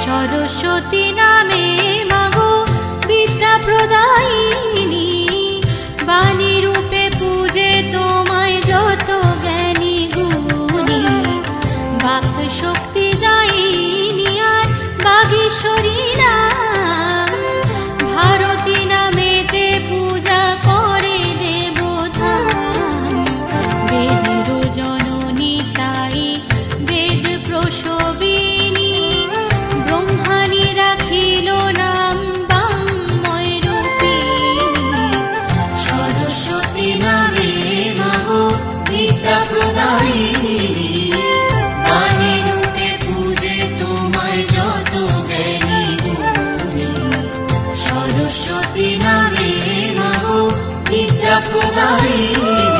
সরস্বতী নামে মাগো বিদ্যা প্রদায়িনী, বাণী রূপে পূজে তোমায় যত জ্ঞানী গুণী। বাক শক্তি দায়িনী আর বাগীশ্বরী নাম, ভারতী নামেতে পূজা করে দেবধাম। বেদের জননী তাই বেদ প্রসবিনী, ব্রহ্মাণী রাখিল নাম বাঙ্ময় রূপিণী। সরস্বতী নামে মাগো বিদ্যা প্রদায়িনী, বাণী রূপে পূজে তোমায় যত জ্ঞানী গুণী। সরস্বতী নামে মাগো বিদ্যা প্রদায়িনী।